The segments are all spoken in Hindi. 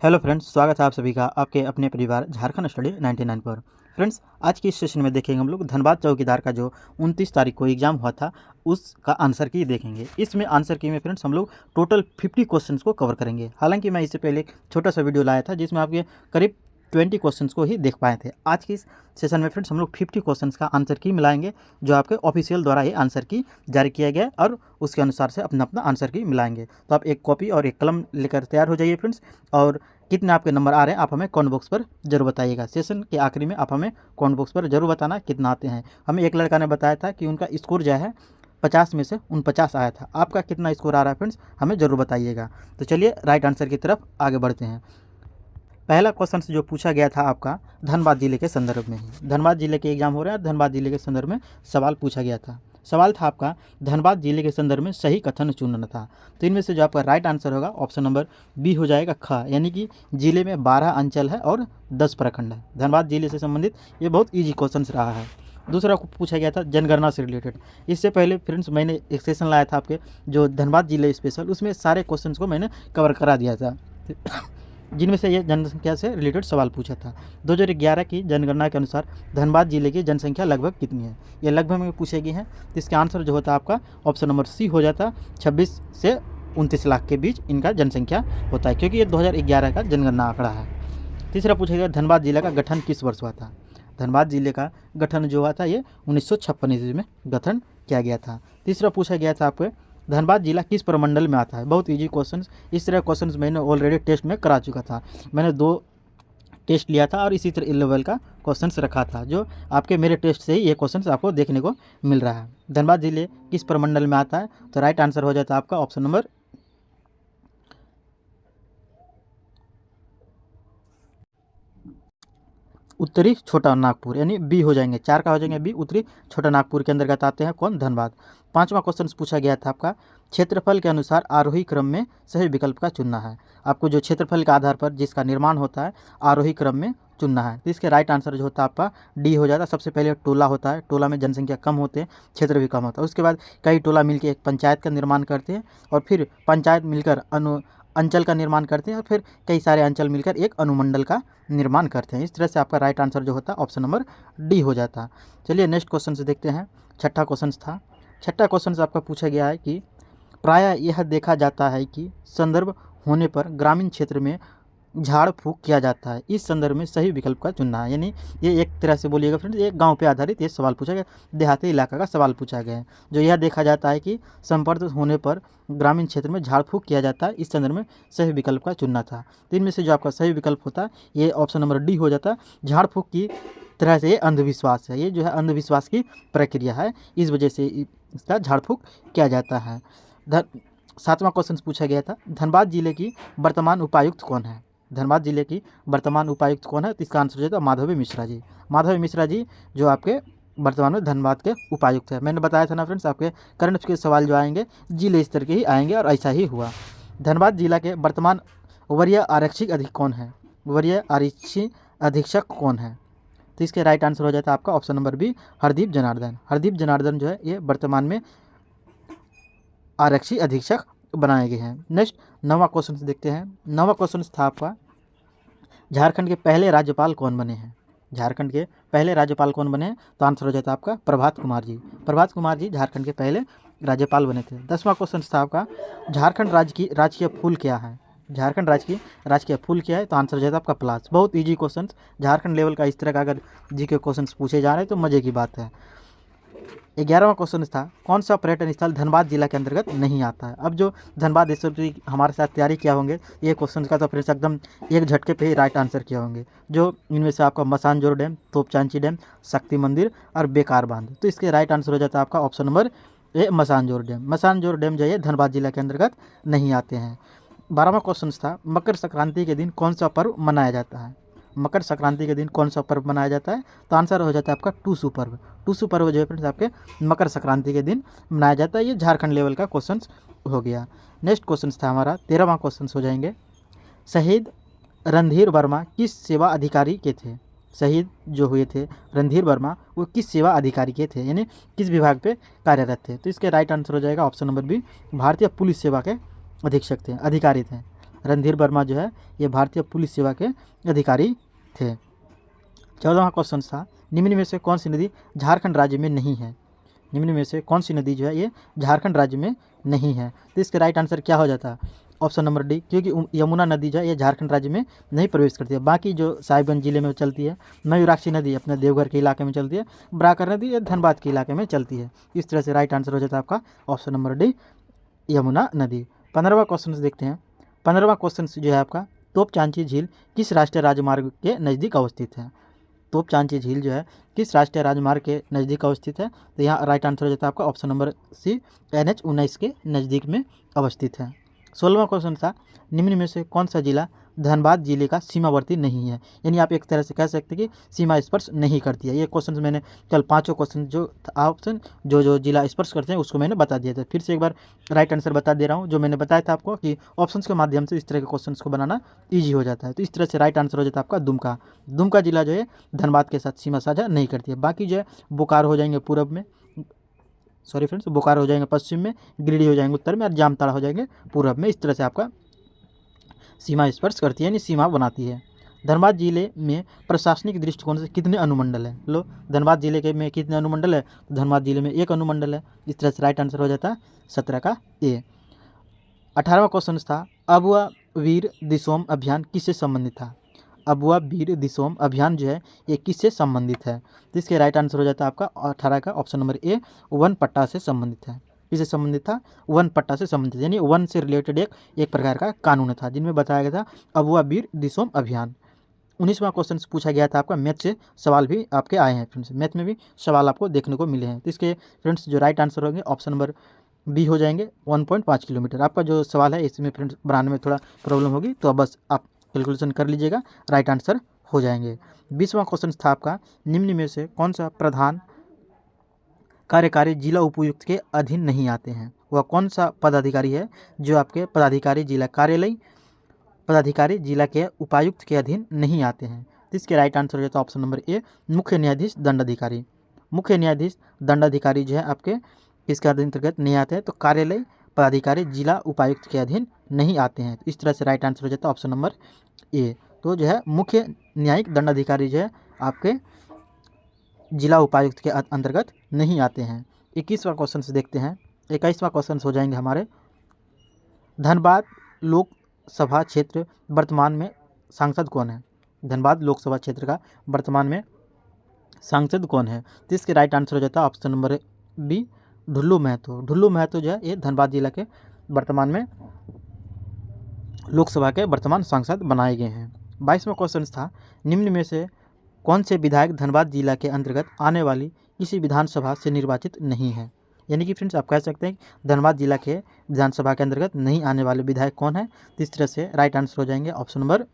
हेलो फ्रेंड्स, स्वागत है आप सभी का आपके अपने परिवार झारखंड स्टडी 99 पर। फ्रेंड्स, आज की इस सेशन में देखेंगे हम लोग धनबाद चौकीदार का जो 29 तारीख को एग्जाम हुआ था उसका आंसर की देखेंगे। इसमें आंसर की में फ्रेंड्स हम लोग टोटल 50 क्वेश्चंस को कवर करेंगे। हालांकि मैं इससे पहले एक छोटा सा वीडियो लाया था जिसमें आपके करीब 20 क्वेश्चंस को ही देख पाए थे। आज की इस सेशन में फ्रेंड्स हम लोग 50 क्वेश्चंस का आंसर की मिलाएंगे जो आपके ऑफिशियल द्वारा ये आंसर की जारी किया गया है और उसके अनुसार से अपना अपना आंसर की मिलाएंगे। तो आप एक कॉपी और एक कलम लेकर तैयार हो जाइए फ्रेंड्स। और कितने आपके नंबर आ रहे हैं आप हमें कमेंट बॉक्स पर जरूर बताइएगा। सेशन के आखिरी में आप हमें कमेंट बॉक्स पर जरूर बताना कितना आते हैं। हमें एक लड़का ने बताया था कि उनका स्कोर जो है 50 में से 49 आया था। आपका कितना स्कोर आ रहा है फ्रेंड्स हमें ज़रूर बताइएगा। तो चलिए राइट आंसर की तरफ आगे बढ़ते हैं। पहला क्वेश्चन जो पूछा गया था आपका धनबाद जिले के संदर्भ में ही, धनबाद जिले के एग्जाम हो रहे हैं, धनबाद जिले के संदर्भ में सवाल पूछा गया था। सवाल था आपका धनबाद जिले के संदर्भ में सही कथन चुनना था। तो इनमें से जो आपका राइट आंसर होगा ऑप्शन नंबर बी हो जाएगा ख, यानी कि जिले में 12 अंचल है और 10 प्रखंड है। धनबाद जिले से संबंधित ये बहुत ईजी क्वेश्चन रहा है। दूसरा पूछा गया था जनगणना से रिलेटेड। इससे पहले फ्रेंड्स मैंने एक सेशन लाया था आपके जो धनबाद जिले स्पेशल, उसमें सारे क्वेश्चन को मैंने कवर करा दिया था जिनमें से ये जनसंख्या से रिलेटेड सवाल पूछा था। 2011 की जनगणना के अनुसार धनबाद जिले की जनसंख्या लगभग कितनी है, ये लगभग में पूछे गए हैं। तो इसका आंसर जो होता है आपका ऑप्शन नंबर सी हो जाता, 26 से 29 लाख के बीच इनका जनसंख्या होता है, क्योंकि ये 2011 का जनगणना आंकड़ा है। तीसरा पूछा गया धनबाद जिले का गठन किस वर्ष हुआ था। धनबाद जिले का गठन जो हुआ था ये 1956 ईस्वी में गठन किया गया था। तीसरा पूछा गया था आपको धनबाद जिला किस प्रमंडल में आता है। बहुत इजी क्वेश्चंस, इस तरह क्वेश्चंस मैंने ऑलरेडी टेस्ट में करा चुका था। मैंने 2 टेस्ट लिया था और इसी तरह लेवल का क्वेश्चंस रखा था, जो आपके मेरे टेस्ट से ही ये क्वेश्चंस आपको देखने को मिल रहा है। धनबाद जिले किस प्रमंडल में आता है, तो राइट आंसर हो जाता है आपका ऑप्शन नंबर उत्तरी छोटा नागपुर, यानी बी हो जाएंगे। 4 का हो जाएंगे बी, उत्तरी छोटा नागपुर के अंतर्गत आते हैं कौन, धनबाद। 5वां क्वेश्चन पूछा गया था आपका क्षेत्रफल के अनुसार आरोही क्रम में सही विकल्प का चुनना है। आपको जो क्षेत्रफल के आधार पर जिसका निर्माण होता है आरोही क्रम में चुनना है। तो इसके राइट आंसर जो होता है आपका डी हो जाता है। सबसे पहले टोला होता है, टोला में जनसंख्या कम होते हैं, क्षेत्र भी कम होता है। उसके बाद कई टोला मिलकर एक पंचायत का निर्माण करते हैं और फिर पंचायत मिलकर अंचल का निर्माण करते हैं और फिर कई सारे अंचल मिलकर एक अनुमंडल का निर्माण करते हैं। इस तरह से आपका राइट आंसर जो होता है ऑप्शन नंबर डी हो जाता है। चलिए नेक्स्ट क्वेश्चन से देखते हैं। छठा क्वेश्चन था, छठा क्वेश्चन से आपका पूछा गया है कि प्रायः यह देखा जाता है कि संदर्भ होने पर ग्रामीण क्षेत्र में झाड़ फूक किया जाता है, इस संदर्भ में सही विकल्प का चुनना है। यानी ये एक तरह से बोलिएगा फ्रेंड्स, एक गांव पे आधारित ये सवाल पूछा गया, देहाती इलाका का सवाल पूछा गया है। जो यह देखा जाता है कि संपर्क होने पर ग्रामीण क्षेत्र में झाड़ फूक किया जाता है, इस संदर्भ में सही विकल्प का चुनना था। तो इनमें से जो आपका सही विकल्प होता है ये ऑप्शन नंबर डी हो जाता है। झाड़ फूक की तरह से ये अंधविश्वास है, ये जो है अंधविश्वास की प्रक्रिया है, इस वजह से इसका झाड़ फूक किया जाता है। 7वां क्वेश्चन पूछा गया था धनबाद जिले की वर्तमान उपायुक्त कौन है। धनबाद जिले की वर्तमान उपायुक्त कौन है, तो इसका आंसर जो है माधवी मिश्रा जी। माधवी मिश्रा जी जो आपके वर्तमान में धनबाद के उपायुक्त है। मैंने बताया था ना फ्रेंड्स, आपके करंट के सवाल जो आएंगे जिले स्तर के ही आएंगे और ऐसा ही हुआ। धनबाद जिला के वर्तमान वरीय आरक्षी अधिक कौन है, वरीय आरक्षी अधीक्षक कौन है। तो इसके राइट आंसर हो जाता है आपका option number B Hardeep Janardan. Hardeep Janardan जो है ये वर्तमान में आरक्षी अधीक्षक बनाए गए हैं। नेक्स्ट 9वां क्वेश्चन से देखते हैं। 9वां क्वेश्चन था आपका झारखंड के पहले राज्यपाल कौन बने हैं। झारखंड के पहले राज्यपाल कौन बने हैं, तो आंसर हो जाता है आपका प्रभात कुमार जी। प्रभात कुमार जी झारखंड के पहले राज्यपाल बने थे। 10वां क्वेश्चन था आपका झारखंड राज्य की राजकीय फूल क्या है। झारखंड राज्य की राजकीय फूल क्या है, तो आंसर हो जाता है आपका पलाश। बहुत ईजी क्वेश्चन, झारखंड लेवल का इस तरह का अगर जी के क्वेश्चन पूछे जा रहे हैं तो मजे की बात है। 11वां क्वेश्चन था कौन सा पर्यटन स्थल धनबाद जिला के अंतर्गत नहीं आता है। अब जो धनबाद एसएसबी हमारे साथ तैयारी किया होंगे ये क्वेश्चन का तो फिर से एकदम एक झटके पे ही राइट आंसर किया होंगे। जो इनमें से आपका मसानजोर डैम, तोपचांची डैम, शक्ति मंदिर और बेकार बांध, तो इसके राइट आंसर हो जाता है आपका option number A Masanjore dam. Masanjore dam जो है धनबाद जिला के अंतर्गत नहीं आते हैं। 12वां क्वेश्चन था मकर संक्रांति के दिन कौन सा पर्व मनाया जाता है। मकर संक्रांति के दिन कौन सा पर्व मनाया जाता है, तो आंसर हो जाता है आपका टूसू पर्व। टूसू पर्व जो है फ्रेंड्स आपके मकर संक्रांति के दिन मनाया जाता है। ये झारखंड लेवल का क्वेश्चन हो गया। नेक्स्ट क्वेश्चन था हमारा 13वां क्वेश्चन हो जाएंगे शहीद रणधीर वर्मा किस सेवा अधिकारी के थे। शहीद जो हुए थे रणधीर वर्मा वो किस सेवा अधिकारी के थे, यानी किस विभाग पे कार्यरत थे। तो इसके राइट आंसर हो जाएगा ऑप्शन नंबर बी भारतीय पुलिस सेवा के अधीक्षक थे, अधिकारी थे। रणधीर वर्मा जो है ये भारतीय पुलिस सेवा के अधिकारी थे। 14वां क्वेश्चन था, निम्न में से कौन सी नदी झारखंड राज्य में नहीं है? निम्न में से कौन सी नदी जो है ये झारखंड राज्य में नहीं है? तो इसका राइट आंसर क्या हो जाता? ऑप्शन नंबर डी, क्योंकि यमुना नदी जो है ये झारखंड राज्य में नहीं प्रवेश करती है। बाकी जो साहिबगंज जिले में चलती है, मयूराक्षी नदी अपने देवघर के इलाके में चलती है, बराकर नदी ये धनबाद के इलाके में चलती है। इस तरह से राइट आंसर हो जाता है आपका ऑप्शन नंबर डी, यमुना नदी। 15वां क्वेश्चन देखते हैं। 15वां क्वेश्चन जो है आपका, तोपचांची झील किस राष्ट्रीय राजमार्ग के नज़दीक अवस्थित है? तोपचांची झील जो है किस राष्ट्रीय राजमार्ग के नज़दीक अवस्थित है? तो यहाँ राइट आंसर हो जाता है आपका ऑप्शन नंबर सी, NH-19 के नज़दीक में अवस्थित है। 16वां क्वेश्चन था, निम्न में से कौन सा जिला धनबाद जिले का सीमावर्ती नहीं है? यानी आप एक तरह से कह सकते हैं कि सीमा स्पर्श नहीं करती है। ये क्वेश्चन मैंने कल 5 क्वेश्चन जो ऑप्शन जो जिला स्पर्श करते हैं उसको मैंने बता दिया था। फिर से एक बार राइट आंसर बता दे रहा हूँ, जो मैंने बताया था आपको कि ऑप्शंस के माध्यम से इस तरह के क्वेश्चन को बनाना ईजी हो जाता है। तो इस तरह से राइट आंसर हो जाता है आपका दुमका। दुमका जिला जो है धनबाद के साथ सीमा साझा नहीं करती है। बाकी जो है बोकारो हो जाएंगे पूर्व में, सॉरी फ्रेंड्स, बोकारो हो जाएंगे पश्चिम में, गिरिडीह हो जाएंगे उत्तर में और जामताड़ा हो जाएंगे पूर्व में। इस तरह से आपका सीमा स्पर्श करती है यानी सीमा बनाती है। धनबाद जिले में प्रशासनिक दृष्टिकोण से कितने अनुमंडल हैं? लो, धनबाद जिले के में कितने अनुमंडल है? तो धनबाद जिले में 1 अनुमंडल है। इस तरह से राइट आंसर हो जाता है 17 का ए। 18वां क्वेश्चन था, अबुआ वीर दिसोम अभियान किससे संबंधित था? अबुआ वीर दिसोम अभियान जो है ये किससे संबंधित है? तो इसके राइट आंसर हो जाता है आपका 18 का ऑप्शन नंबर ए, वन पट्टा से संबंधित है। किससे संबंधित था? वन पट्टा से संबंधित, यानी वन से रिलेटेड एक प्रकार का कानून था जिनमें बताया गया था अबुआ वीर दिसोम अभियान। 19वां क्वेश्चन पूछा गया था आपका, मैथ से सवाल भी आपके आए हैं फ्रेंड्स, मैथ में भी सवाल आपको देखने को मिले हैं। तो इसके फ्रेंड्स जो राइट आंसर होंगे ऑप्शन नंबर बी हो जाएंगे, 1.5 किलोमीटर। आपका जो सवाल है इसमें फ्रेंड्स बनाने में थोड़ा प्रॉब्लम होगी, तो बस आप कैलकुलेशन कर लीजिएगा, राइट आंसर हो जाएंगे। 20वां क्वेश्चन था आपका, निम्न में से कौन सा प्रधान कार्यकारी जिला उपायुक्त के अधीन नहीं आते हैं? वह कौन सा पदाधिकारी है जो आपके पदाधिकारी जिला कार्यालय पदाधिकारी जिला के उपायुक्त के अधीन नहीं आते हैं? तो इसके राइट आंसर हो जाता है ऑप्शन नंबर ए, मुख्य न्यायाधीश दंडाधिकारी। मुख्य न्यायाधीश दंडाधिकारी जो है आपके किसके अंतर्गत नहीं आते हैं? तो कार्यालय पदाधिकारी जिला उपायुक्त के अधीन नहीं आते हैं। तो इस तरह से राइट आंसर हो जाता है ऑप्शन नंबर ए। तो जो है मुख्य न्यायिक दंडाधिकारी जो है आपके जिला उपायुक्त के अंतर्गत नहीं आते हैं। 21वां क्वेश्चन से देखते हैं। 21वां क्वेश्चन हो जाएंगे हमारे, धनबाद लोकसभा क्षेत्र वर्तमान में सांसद कौन है? धनबाद लोकसभा क्षेत्र का वर्तमान में सांसद कौन है? तो इसके राइट आंसर हो जाता है option number B, Dhullu Mahto. Dhullu Mahto जो है ये धनबाद जिला के वर्तमान में लोकसभा के वर्तमान सांसद बनाए गए हैं। 22वां क्वेश्चन था, निम्न में से कौन से विधायक धनबाद जिला के अंतर्गत आने वाली किसी विधानसभा से निर्वाचित नहीं है? यानी कि फ्रेंड्स आप कह सकते हैं धनबाद जिला के विधानसभा के अंतर्गत नहीं आने वाले विधायक कौन है? तो इस तरह से राइट आंसर हो जाएंगे option number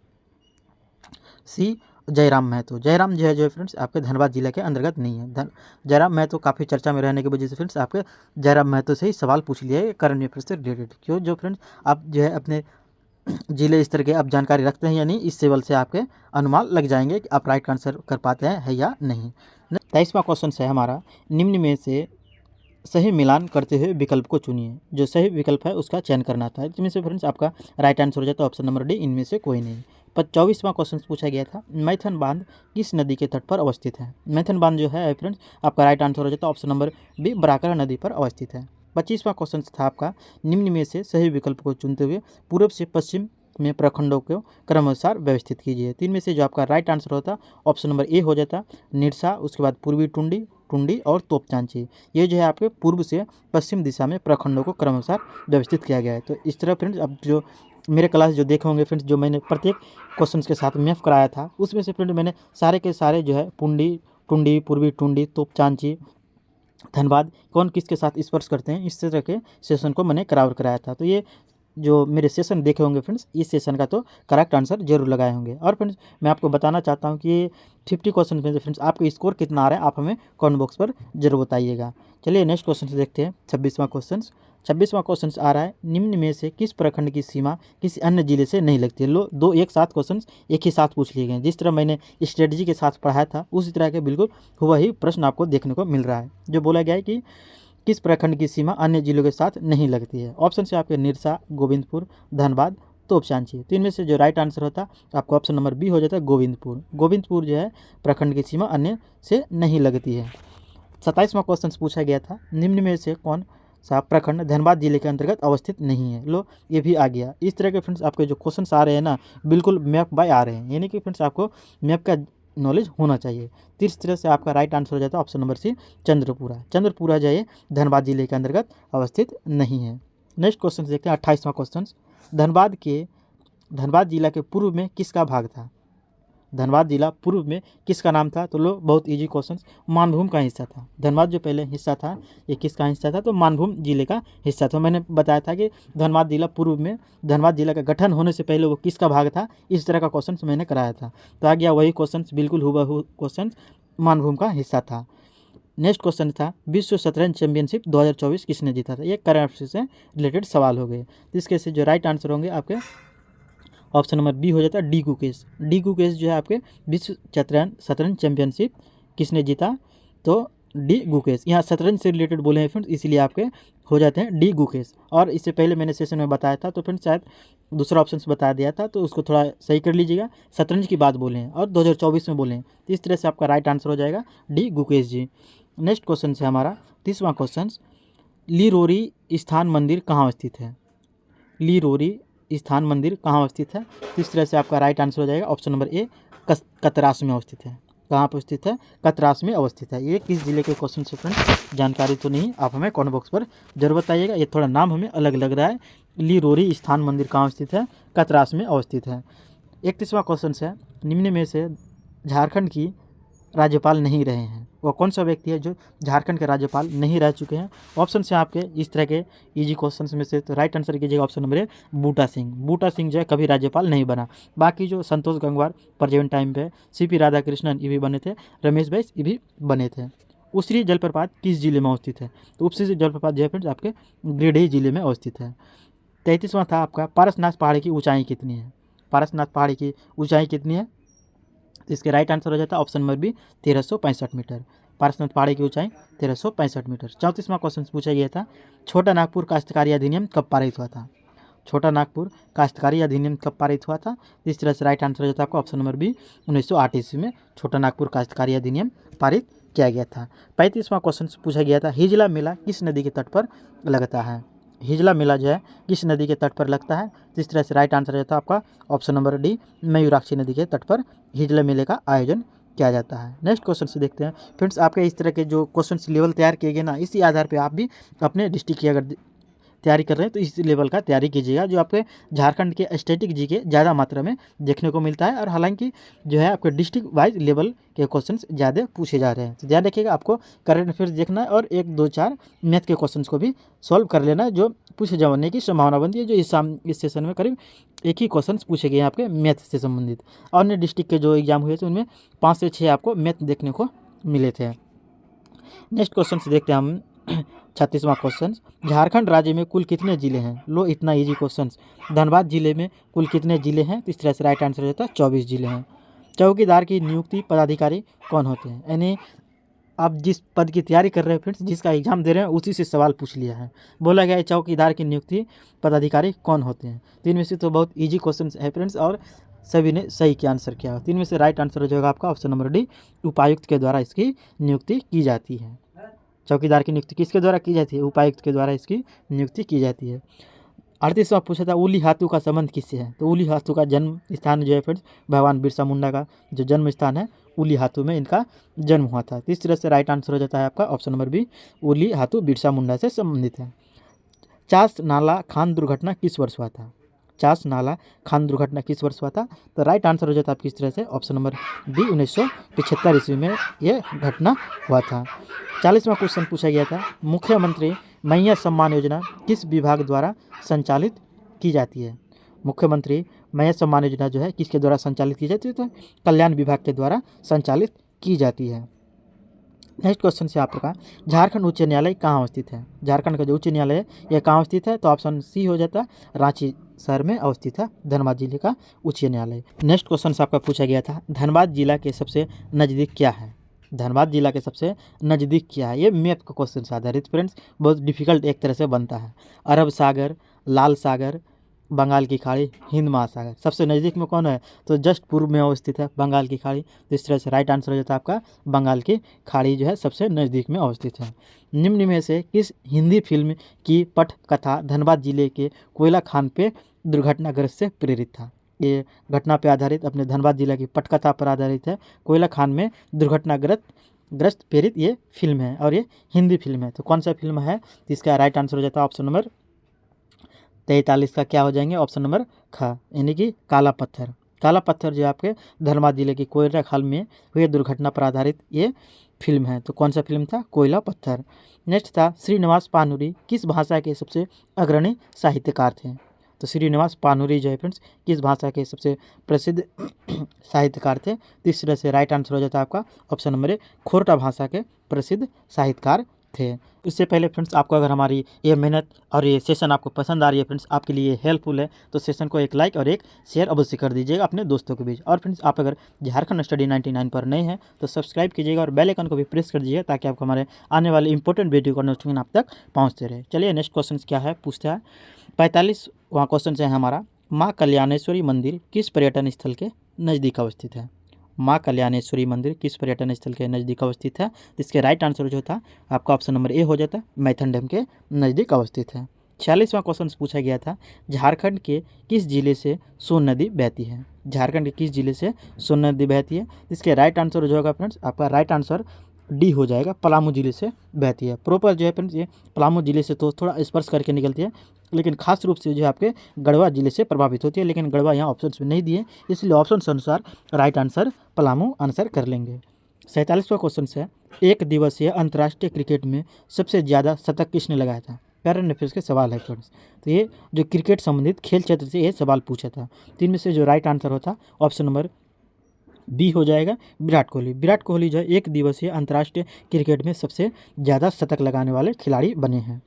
C, Jairam Mahto. Jairam जो है फ्रेंड्स आपके धनबाद जिला के अंतर्गत नहीं है। जयराम महतो काफ़ी चर्चा में रहने की वजह से फ्रेंड्स आपके जयराम महतो से ही सवाल पूछ लिया है करंट अफेयर से रिलेटेड। क्यों जो फ्रेंड्स आप जो है अपने जिले स्तर के आप जानकारी रखते हैं या नहीं, इस लेवल से आपके अनुमान लग जाएंगे कि आप राइट आंसर कर पाते हैं या नहीं। 23वां क्वेश्चन है हमारा, निम्न में से सही मिलान करते हुए विकल्प को चुनिए। जो सही विकल्प है उसका चयन करना था। जिनमें से फ्रेंड्स आपका राइट आंसर हो जाता है ऑप्शन नंबर डी, इनमें से कोई नहीं। 24वां क्वेश्चन पूछा गया था, मैथन बांध किस नदी के तट पर अवस्थित है? मैथन बांध जो है फ्रेंड्स आपका राइट आंसर हो जाता है ऑप्शन नंबर बी, बराकर नदी पर अवस्थित है। 25वां क्वेश्चन था आपका, निम्न में से सही विकल्प को चुनते हुए पूर्व से पश्चिम में प्रखंडों को क्रमानुसार व्यवस्थित कीजिए। 3 में से जो आपका राइट आंसर होता ऑप्शन नंबर ए हो जाता निरसा, उसके बाद पूर्वी टुंडी और तोपचांची। ये जो है आपके पूर्व से पश्चिम दिशा में प्रखंडों को क्रमानुसार व्यवस्थित किया गया है। तो इस तरह फ्रेंड्स अब जो मेरे क्लास जो देखे होंगे फ्रेंड्स, जो मैंने प्रत्येक क्वेश्चन के साथ मैप कराया था उसमें से फ्रेंड मैंने सारे के सारे जो है टुंडी पूर्वी टुंडी तोपचांची धनबाद कौन किसके साथ स्पर्श करते हैं, इस तरह के सेशन को मैंने कवर कराया था। तो ये जो मेरे सेशन देखे होंगे फ्रेंड्स, इस सेशन का तो करेक्ट आंसर जरूर लगाए होंगे। और फ्रेंड्स मैं आपको बताना चाहता हूँ कि ये 50 क्वेश्चन में फ्रेंड्स आपका स्कोर कितना आ रहा है आप हमें कमेंट बॉक्स पर जरूर बताइएगा। चलिए नेक्स्ट क्वेश्चन से देखते हैं। 26वां क्वेश्चन आ रहा है, निम्न में से किस प्रखंड की सीमा किसी अन्य जिले से नहीं लगती है? लो, 2 एक साथ क्वेश्चन एक ही साथ पूछ लिए गए। जिस तरह मैंने स्ट्रेटजी के साथ पढ़ाया था उसी तरह के बिल्कुल हुआ ही प्रश्न आपको देखने को मिल रहा है। जो बोला गया है कि किस प्रखंड की सीमा अन्य जिलों के साथ नहीं लगती है? ऑप्शन से आपके निरसा, गोविंदपुर, धनबाद, तोपचांची। तो इनमें से जो राइट आंसर होता आपको ऑप्शन नंबर बी हो जाता है गोविंदपुर। गोविंदपुर जो है प्रखंड की सीमा अन्य से नहीं लगती है। 27वां क्वेश्चन पूछा गया था, निम्न में से कौन सा प्रखंड धनबाद जिले के अंतर्गत अवस्थित नहीं है। लो ये भी आ गया। इस तरह के फ्रेंड्स आपके जो क्वेश्चंस आ रहे हैं ना, बिल्कुल मैप बाय आ रहे हैं, यानी कि फ्रेंड्स आपको मैप का नॉलेज होना चाहिए। तो इस तरह से आपका राइट आंसर हो जाता है option number C Chandrapura. Chandrapura जो है धनबाद जिले के अंतर्गत अवस्थित नहीं है। नेक्स्ट क्वेश्चन देखते हैं 28वां क्वेश्चन, धनबाद जिला के पूर्व में किसका भाग था। धनबाद जिला पूर्व में किसका नाम था। तो लो बहुत इजी क्वेश्चन, मानभूम का हिस्सा था। धनबाद जो पहले हिस्सा था ये किसका हिस्सा था, तो मानभूम जिले का हिस्सा था। मैंने बताया था कि धनबाद जिला पूर्व में धनबाद जिला का गठन होने से पहले वो किसका भाग था, इस तरह का क्वेश्चन मैंने कराया था। तो आ गया वही क्वेश्चन, बिल्कुल हुबहू क्वेश्चन मानभूम का हिस्सा था। नेक्स्ट क्वेश्चन था विश्व शतरंज चैंपियनशिप 2024 किसने जीता था। ये करंट अफेयर से रिलेटेड सवाल हो गए। तो इसके से जो राइट आंसर होंगे आपके ऑप्शन नंबर बी हो जाता है डी गुकेश। डी गुकेश जो है आपके विश्व शतरंज चैंपियनशिप किसने जीता, तो डी गुकेश। यहाँ शतरंज से रिलेटेड बोले हैं फ्रेंड्स, इसीलिए आपके हो जाते हैं डी गुकेश। और इससे पहले मैंने सेशन में बताया था, तो फ्रेंड्स शायद दूसरा ऑप्शन बता दिया था, तो उसको थोड़ा सही कर लीजिएगा। शतरंज की बात बोले हैं और 2024 में बोले हैं, तो इस तरह से आपका राइट आंसर हो जाएगा डी गुकेश जी। नेक्स्ट क्वेश्चन है हमारा 30वां क्वेश्चन, लीरोरी स्थान मंदिर कहाँ स्थित है। लीरोरी स्थान मंदिर कहाँ अवस्थित है। तो इस तरह से आपका राइट आंसर हो जाएगा ऑप्शन नंबर ए कतरास में अवस्थित है। कहाँ पर स्थित है, कतरास में अवस्थित है। ये किस जिले के क्वेश्चन से फ्रेंड्स जानकारी तो नहीं, आप हमें कमेंट बॉक्स पर जरूर बताइएगा। ये थोड़ा नाम हमें अलग लग रहा है। लीरोरी स्थान मंदिर कहाँ स्थित है, कतरास में अवस्थित है। 31वां क्वेश्चन है, निम्न में से झारखंड की राज्यपाल नहीं रहे हैं वो कौन सा व्यक्ति है जो झारखंड के राज्यपाल नहीं रह चुके हैं। ऑप्शन से आपके इस तरह के इजी क्वेश्चंस में से, तो राइट आंसर कीजिएगा ऑप्शन नंबर ए बूटा सिंह। बूटा सिंह जो है कभी राज्यपाल नहीं बना। बाकी जो संतोष गंगवार प्रेजेंट टाइम पे, सीपी राधाकृष्णन ये भी बने थे, रमेश बैस ये भी बने थे। उसरी जलप्रपात किस जिले में अवस्थित है, तो उपसी जलप्रपात जो है फ्रेंड्स आपके गिरिडीह जिले में अवस्थित है। 33वां था आपका पारसनाथ पहाड़ी की ऊंचाई कितनी है। पारसनाथ पहाड़ी की ऊंचाई कितनी है, तो इसके राइट आंसर हो जाता है option number B 1365 metre. Parasnath पहाड़ी की ऊंचाई 1365 मीटर। 34वां क्वेश्चन पूछा गया था, छोटा नागपुर काश्तकारी अधिनियम कब पारित हुआ था। छोटा नागपुर काश्तकारी अधिनियम कब पारित हुआ था। इस तरह से राइट आंसर हो जाता है आपका ऑप्शन नंबर बी 1908 ईस्वी में छोटा नागपुर काश्तकारी अधिनियम पारित किया गया था। 35वां क्वेश्चन पूछा गया था, हिजला मेला किस नदी के तट पर लगता है। हिजला मेला जो है किस नदी के तट पर लगता है। तो इस तरह से राइट आंसर रहता है आपका ऑप्शन नंबर डी मयूराक्षी नदी के तट पर हिजला मेले का आयोजन किया जाता है। नेक्स्ट क्वेश्चन से देखते हैं फ्रेंड्स, आपके इस तरह के जो क्वेश्चन लेवल तैयार किए गए ना, इसी आधार पे आप भी अपने डिस्ट्रिक्ट की अगर तैयारी कर रहे हैं तो इस लेवल का तैयारी कीजिएगा, जो आपके झारखंड के स्टैटिक जी के ज़्यादा मात्रा में देखने को मिलता है। और हालांकि जो है आपके डिस्ट्रिक्ट वाइज लेवल के क्वेश्चंस ज़्यादा पूछे जा रहे हैं, तो ध्यान रखिएगा आपको करंट अफेयर्स देखना है और 1, 2, 4 मैथ के क्वेश्चंस को भी सॉल्व कर लेना है, जो पूछे जाने की संभावना बनती है। जो इस सेशन में करीब एक ही क्वेश्चन पूछे गए हैं आपके मैथ से संबंधित। अन्य डिस्ट्रिक्ट के जो एग्जाम हुए थे उनमें 5 से 6 आपको मैथ देखने को मिले थे। नेक्स्ट क्वेश्चन से देखते हैं हम 36वां क्वेश्चन, झारखंड राज्य में कुल कितने जिले हैं। लो इतना इजी क्वेश्चन, धनबाद जिले में कुल कितने जिले हैं। तो इस तरह से राइट आंसर हो जाता है 24 जिले हैं। चौकीदार की नियुक्ति पदाधिकारी कौन होते हैं, यानी आप जिस पद की तैयारी कर रहे हैं फ्रेंड्स, जिसका एग्जाम दे रहे हैं उसी से सवाल पूछ लिया है। बोला गया है चौकीदार की नियुक्ति पदाधिकारी कौन होते हैं। तो इनमें से तो बहुत ईजी क्वेश्चन है फ्रेंड्स, और सभी ने सही क्या आंसर किया। तो इनमें से राइट आंसर हो जाएगा आपका ऑप्शन नंबर डी उपायुक्त के द्वारा इसकी नियुक्ति की जाती है। चौकीदार की नियुक्ति किसके द्वारा की जाती है, उपायुक्त के द्वारा इसकी नियुक्ति की जाती है। 38वां पूछा था उली हाथू का संबंध किससे है। तो उली हाथू का जन्म स्थान जो है फ्रेंड्स भगवान बिरसा मुंडा का जो जन्म स्थान है उली हाथू में इनका जन्म हुआ था। तो इस तरह से राइट आंसर हो जाता है आपका option number B Ulihatu Birsa Munda से संबंधित है। चास नाला खान दुर्घटना किस वर्ष हुआ था। चास नाला खान दुर्घटना किस वर्ष हुआ था। तो राइट आंसर हो जाता है आप किस तरह से ऑप्शन नंबर बी 1975 ईस्वी में यह घटना हुआ था। 40वां क्वेश्चन पूछा गया था, मुख्यमंत्री मैया सम्मान योजना किस विभाग द्वारा संचालित की जाती है। मुख्यमंत्री मैया सम्मान योजना जो है किसके द्वारा संचालित की जाती है, तो कल्याण विभाग के द्वारा संचालित की जाती है। नेक्स्ट क्वेश्चन से आपका झारखंड उच्च न्यायालय कहाँ अवस्थित है। झारखंड का जो उच्च न्यायालय है यह कहाँ अवस्थित है, तो ऑप्शन सी हो जाता है रांची शहर में अवस्थित है धनबाद जिले का उच्च न्यायालय। नेक्स्ट क्वेश्चन से आपका पूछा गया था, धनबाद जिला के सबसे नज़दीक क्या है। धनबाद जिला के सबसे नज़दीक क्या है। ये मैप का क्वेश्चन से आधारित फ्रेंड्स बहुत डिफिकल्ट एक तरह से बनता है। अरब सागर, लाल सागर, बंगाल की खाड़ी, हिंद महासागर। सबसे नज़दीक में कौन है, तो जस्ट पूर्व में अवस्थित है बंगाल की खाड़ी। तो इस तरह से राइट आंसर हो जाता है आपका बंगाल की खाड़ी जो है सबसे नज़दीक में अवस्थित है। निम्न में से किस हिंदी फिल्म की पटकथा धनबाद जिले के कोयला खान पे दुर्घटनाग्रस्त से प्रेरित था। ये घटना पे आधारित, अपने धनबाद जिला की पटकथा पर आधारित है। कोयला खान में दुर्घटनाग्रस्त प्रेरित ये फिल्म है और ये हिंदी फिल्म है। तो कौन सा फिल्म है, तो इसका राइट आंसर हो जाता है ऑप्शन नंबर 43 का क्या हो जाएंगे, ऑप्शन नंबर ख, यानी कि काला पत्थर। काला पत्थर जो आपके धनबाद जिले की कोयला खाल में हुई दुर्घटना पर आधारित ये फिल्म है। तो कौन सा फिल्म था, कोयला पत्थर। नेक्स्ट था श्रीनिवास पानुरी किस भाषा के सबसे अग्रणी साहित्यकार थे। तो श्रीनिवास पानुरी जो है फ्रेंड्स किस भाषा के सबसे प्रसिद्ध साहित्यकार थे। तो इस तरह से राइट आंसर हो जाता है आपका ऑप्शन नंबर ए, खोरठा भाषा के प्रसिद्ध साहित्यकार थे। इससे पहले फ्रेंड्स आपको अगर हमारी ये मेहनत और ये सेशन आपको पसंद आ रही है फ्रेंड्स, आपके लिए हेल्पफुल है, तो सेशन को एक लाइक और एक शेयर अवश्य कर दीजिएगा अपने दोस्तों के बीच। और फ्रेंड्स आप अगर झारखंड स्टडी 99 पर नए हैं तो सब्सक्राइब कीजिएगा और बेल आइकन को भी प्रेस कर दीजिएगा ताकि आपको हमारे आने वाले इंपॉर्टेंट वीडियो का नोटिफिकेशन आप तक पहुँचते रहे। चलिए नेक्स्ट क्वेश्चन क्या है, पूछता है 45वां क्वेश्चन है हमारा, माँ कल्याणेश्वरी मंदिर किस पर्यटन स्थल के नज़दीक अवस्थित है। माँ कल्याणेश्वरी मंदिर किस पर्यटन स्थल के नज़दीक अवस्थित है। तो इसके राइट आंसर जो था आपका ऑप्शन नंबर ए हो जाता है, मैथन डैम के नज़दीक अवस्थित है। 46वां क्वेश्चन पूछा गया था, झारखंड के किस जिले से सोन नदी बहती है। झारखंड के किस जिले से सोन नदी बहती है। इसके राइट आंसर जो होगा फ्रेंड्स आपका राइट आंसर डी हो जाएगा, पलामू जिले से बहती है। प्रॉपर जो है फ्रेंड्स ये पलामू जिले से तो थोड़ा स्पर्श करके निकलती है, लेकिन खास रूप से जो है आपके गढ़वा जिले से प्रभावित होती है, लेकिन गढ़वा यहाँ ऑप्शन में नहीं दिए, इसलिए ऑप्शन अनुसार राइट आंसर पलामू आंसर कर लेंगे। 47वां क्वेश्चन है, एक दिवसीय अंतर्राष्ट्रीय क्रिकेट में सबसे ज़्यादा शतक किसने लगाया था। करंट अफेयर्स के सवाल है फ्रेंड्स, तो ये जो क्रिकेट संबंधित खेल क्षेत्र से ये सवाल पूछा था। तो इनमें से जो राइट आंसर होता ऑप्शन नंबर बी हो जाएगा, विराट कोहली। विराट कोहली जो है एक दिवसीय अंतर्राष्ट्रीय क्रिकेट में सबसे ज़्यादा शतक लगाने वाले खिलाड़ी बने हैं।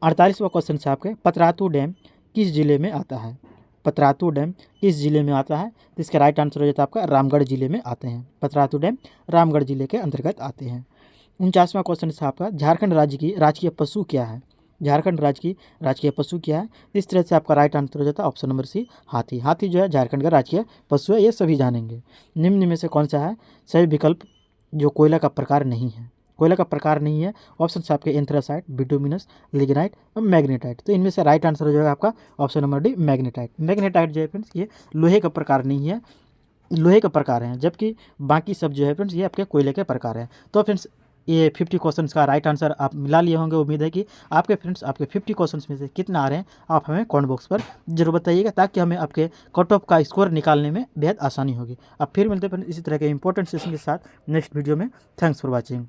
48वां क्वेश्चन है आपके, पतरातू डैम किस जिले में आता है। पतरातू डैम किस जिले में आता है। तो इसका राइट आंसर हो जाता है आपका रामगढ़ जिले में आते हैं। पतरातू डैम रामगढ़ जिले के अंतर्गत आते हैं। 49वां क्वेश्चन है आपका, झारखंड राज्य की राजकीय पशु क्या है। झारखंड राज्य की राजकीय पशु क्या है। इस तरह से आपका राइट आंसर हो जाता है ऑप्शन नंबर सी, हाथी। हाथी जो है झारखंड का राजकीय पशु है, ये सभी जानेंगे। निम्न में से कौन सा है सही विकल्प जो कोयला का प्रकार नहीं है। कोयला का प्रकार नहीं है, ऑप्शन से आपके एंथ्रासाइट, बिटुमिनस, लिग्नाइट और मैग्नेटाइट। तो इनमें से राइट आंसर हो जाएगा आपका option number D, magnetite. Magnetite जो है फ्रेंड्स ये लोहे का प्रकार नहीं है, लोहे का प्रकार है, जबकि बाकी सब जो है फ्रेंड्स ये आपके कोयले के प्रकार है। तो फ्रेंड्स ये 50 क्वेश्चंस का राइट आंसर आप मिला लिए होंगे। उम्मीद है कि आपके फ्रेंड्स आपके 50 क्वेश्चंस में से कितना आ रहे हैं आप हमें कमेंट बॉक्स पर जरूर बताइएगा, ताकि हमें आपके कट ऑफ का स्कोर निकालने में बेहद आसानी होगी। अब फिर मिलते हैं इसी तरह के इंपॉर्टेंट सेशन के साथ नेक्स्ट वीडियो में। Thanks for watching.